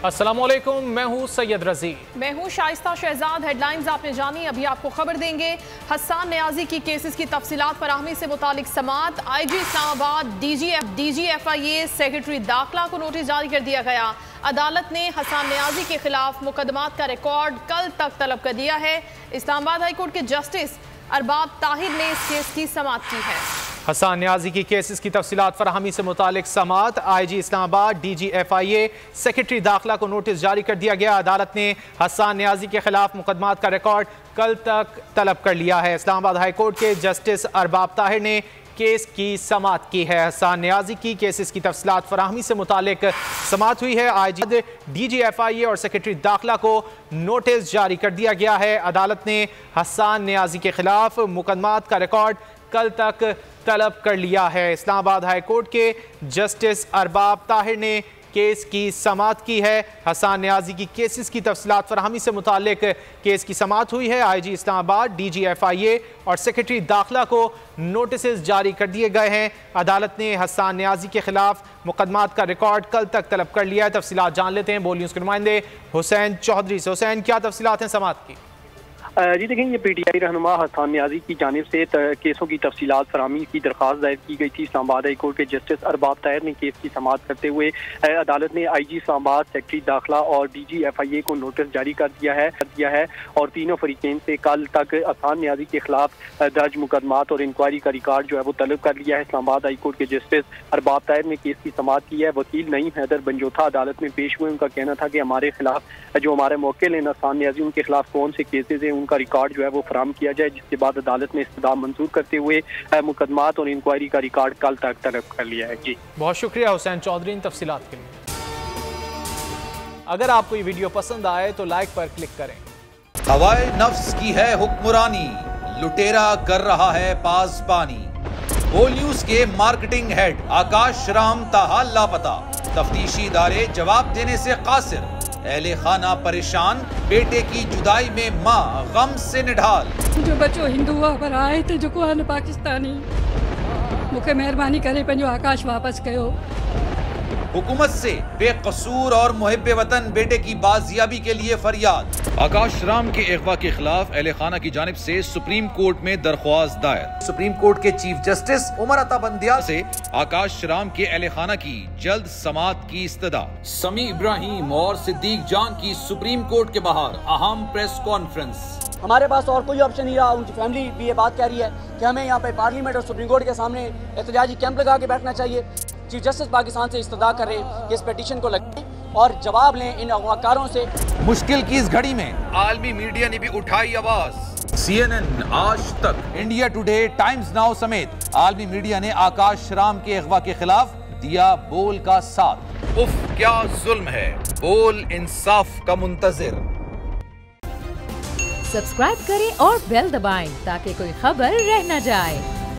अस्सलामुअलैकुम, मैं हूँ सैयद रजी। मैं हूँ शाइस्ता शहजाद। हेडलाइंस आपने जानी, अभी आपको खबर देंगे। हसन न्याजी की केसेस की तफसीलात फराहमी से मुतालिक समात। IG इस्लामाबाद DGFIA सेक्रेटरी दाखिला को नोटिस जारी कर दिया गया। अदालत ने हसन न्याजी के खिलाफ मुकदमात का रिकॉर्ड कल तक तलब कर दिया है। इस्लामाबाद हाईकोर्ट के जस्टिस अरबाब ताहिर ने इस केस की समात की है। हसन न्याजी की केसेस की तफसीलात फराहमी से मुतालिक समात। IG इस्लामाबाद DGFIA सेक्रेटरी दाखिला को नोटिस जारी कर दिया गया। अदालत ने हसन न्याजी के खिलाफ मुकदमात का रिकॉर्ड कल तक तलब कर लिया है। इस्लामाबाद हाईकोर्ट के जस्टिस अरबाब ताहिर ने केस की समात की है। हसन न्याजी की केसेस की तफसीलात फराहमी से मुतालिक समात हुई है। IG DGFIA और सेक्रेटरी दाखिला को नोटिस जारी कर दिया गया है। अदालत ने हसन न्याजी के खिलाफ मुकदमात का रिकॉर्ड कल तक तलब कर लिया है। इस्लामाबाद हाईकोर्ट के जस्टिस अरबाब ताहिर ने केस की समात की है। हसन न्याजी की केसेस की तफसीलात फराहमी से मुतालिक केस की समात हुई है। IG इस्लामाबाद DGFIA और सेक्रेटरी दाखिला को नोटिस जारी कर दिए गए हैं। अदालत ने हसन न्याजी के खिलाफ मुकदमात का रिकॉर्ड कल तक तलब कर लिया है। तफसीलात जान लेते हैं बोल न्यूज़ के नुमाइंदे हुसैन चौधरी से। हुसैन, क्या तफसीलात हैं समात की? जी देखें, ये PTI रहनुमा हसन न्याजी की जानिब से केसों की तफसीलात फराहमी की दरख्वास्त दायर की गई थी। इस्लामाबाद हाई कोर्ट के जस्टिस अरबाब ताहिर ने केस की समात करते हुए अदालत ने IG इस्लामाबाद सेक्रेटरी दाखिला और DGFIA को नोटिस जारी कर दिया है और तीनों फरीकें से कल तक हसन न्याजी के खिलाफ दर्ज मुकदमात और इंक्वायरी का रिकॉर्ड जो है वो तलब कर लिया है। इस्लामाबाद हाई कोर्ट के जस्टिस अरबाब ताहिर ने केस की समात की है। वकील नईम हैदर बंजोथा अदालत में पेश हुए। उनका कहना था कि हमारे खिलाफ जो हमारे मौके लेना हसन न्याजी, उनके खिलाफ कौन से केसेज हैं, उनका रिकॉर्ड जो है वो फराम किया जाए, जिसके बाद अदालत ने इस्तदा मंजूर करते हुए मुकदमात और इंक्वायरी का रिकॉर्ड कल तक तलब कर लिया है। जी बहुत शुक्रिया हुसैन चौधरी इन तफसीलात के लिए। अगर आपको ये वीडियो पसंद आए तो लाइक पर क्लिक करें। हवाए नफ्स की है हुक्मरानी, लुटेरा कर रहा है पासबानी। बोल न्यूज के मार्केटिंग हेड आकाश राम ताहाल लापता, तफ्तीशी इदारे जवाब देने से कासिर। अहले खाना परेशान, बेटे की जुदाई में माँ गम से निढाल। जो बच्चो हिंदू हुआ पर आए थे जो को पाकिस्तानी, मुझे मेहरबानी करे पंहिंजो आकाश वापस कयो। हुकूमत से बेकसूर और मुहिब्बे वतन बेटे की बाजियाबी के लिए फरियाद। आकाश राम के अगवा के खिलाफ अहले खाना की जानिब से सुप्रीम कोर्ट में दरख्वास्त दायर। सुप्रीम कोर्ट के चीफ जस्टिस उमर अता बंदियाल से आकाश राम के अहले खाना की जल्द समात की इस्तदा। समी इब्राहिम और सिद्दीक जान की सुप्रीम कोर्ट के बाहर अहम प्रेस कॉन्फ्रेंस। हमारे पास और कोई ऑप्शन नहीं रहा। उनकी फैमिली भी ये बात कह रही है कि हमें यहाँ पे पार्लियामेंट और सुप्रीम कोर्ट के सामने एहतजाजी कैंप लगा के बैठना चाहिए। चीफ जस्टिस पाकिस्तान से इस्तदा कर रहे हैं कि इस पिटीशन को लगाएं और जवाब लें इन अगवाकारों से। मुश्किल की इस घड़ी में आलमी मीडिया ने भी उठाई आवाज। CNN, आज तक, इंडिया टुडे, टाइम्स नाउ समेत आलमी मीडिया ने आकाश राम के अगवा के खिलाफ दिया बोल का साथ। उफ क्या जुल्म है, बोल इंसाफ का मुंतजिर। सब्सक्राइब करें और बेल दबाएं ताकि कोई खबर रह न जाए।